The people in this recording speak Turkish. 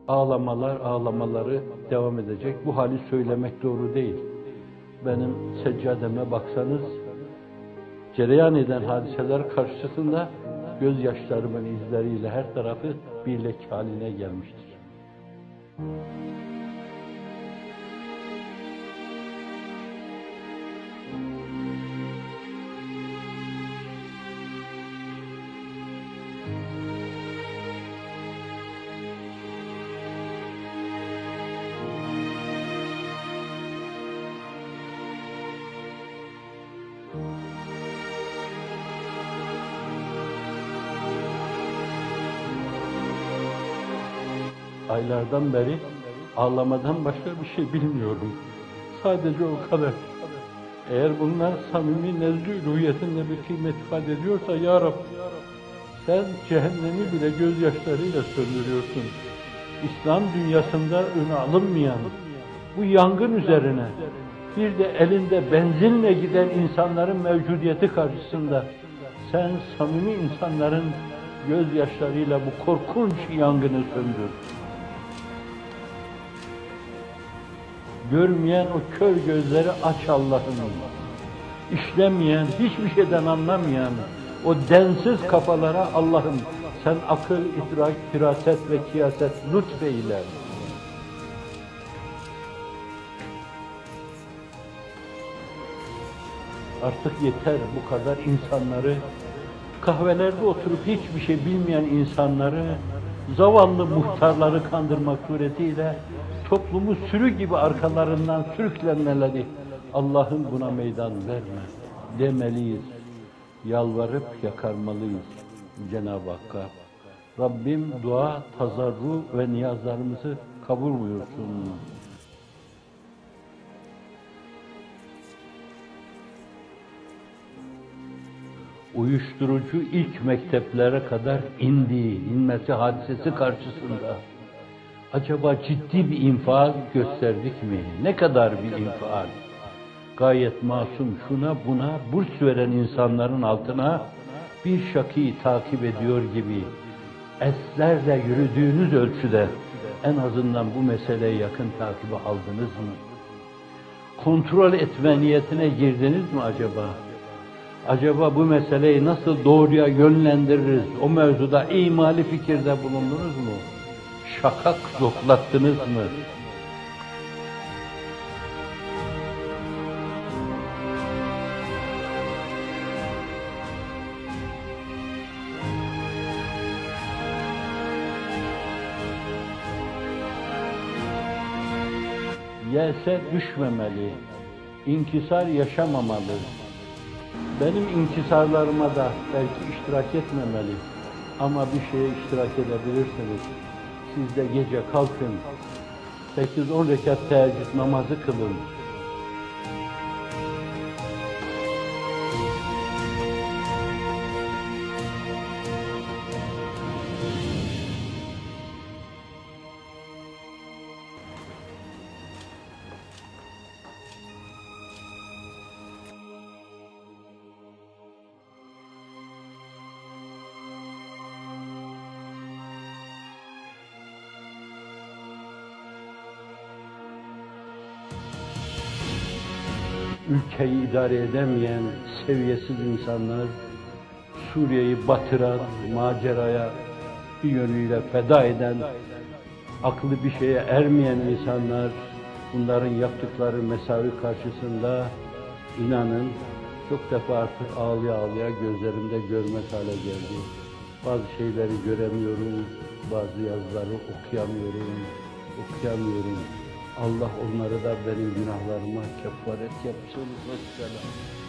Ağlamalar, ağlamaları devam edecek. Bu hali söylemek doğru değil. Benim seccademe baksanız, cereyan eden hadiseler karşısında gözyaşlarımın izleriyle her tarafı bir leke haline gelmiştir. Aylardan beri ağlamadan başka bir şey bilmiyorum. Sadece o kadar. Eğer bunlar samimi nezd-i ruhiyetinde bir kıymet ifade ediyorsa, Ya Rabbi, sen cehennemi bile gözyaşlarıyla söndürüyorsun. İslam dünyasında öne alınmayan bu yangın üzerine bir de elinde benzinle giden insanların mevcudiyeti karşısında sen samimi insanların gözyaşlarıyla bu korkunç yangını söndür. Görmeyen o kör gözleri aç Allah'ım. İşlemeyen, hiçbir şeyden anlamayan o densiz kafalara Allah'ım sen akıl, idrak, firaset ve kiyaset lütfeyle. Artık yeter bu kadar insanları, kahvelerde oturup hiçbir şey bilmeyen insanları, zavallı muhtarları kandırmak suretiyle toplumu sürü gibi arkalarından sürüklenmeleri, Allah'ım buna meydan verme demeliyiz. Yalvarıp yakarmalıyız Cenab-ı Hakk'a. Rabbim dua, tazarru ve niyazlarımızı kabul buyursun. Uyuşturucu ilk mekteplere kadar inmesi hadisesi karşısında acaba ciddi bir infial gösterdik mi? Ne kadar bir infial? Gayet masum şuna buna burs veren insanların altına bir şakî takip ediyor gibi eslerle yürüdüğünüz ölçüde en azından bu meseleye yakın takibi aldınız mı? Kontrol etme niyetine girdiniz mi acaba? Acaba bu meseleyi nasıl doğruya yönlendiririz? O mevzuda imali fikirde bulundunuz mu? Şakak zoklattınız mı? Yese düşmemeli, inkisar yaşamamalı. Benim inkisarlarıma da belki iştirak etmemeli. Ama bir şeye iştirak edebilirsiniz. Siz de gece kalkın, 8-10 rekat teheccüd namazı kılın. Ülkeyi idare edemeyen seviyesiz insanlar, Suriye'yi batıran, maceraya bir yönüyle feda eden, aklı bir şeye ermeyen insanlar, bunların yaptıkları mesavi karşısında inanın çok defa artık ağlaya ağlaya gözlerimde görmez hale geldi. Bazı şeyleri göremiyorum, bazı yazıları okuyamıyorum. Allah onları da benim günahlarıma kefaret yapsın. Vesselam.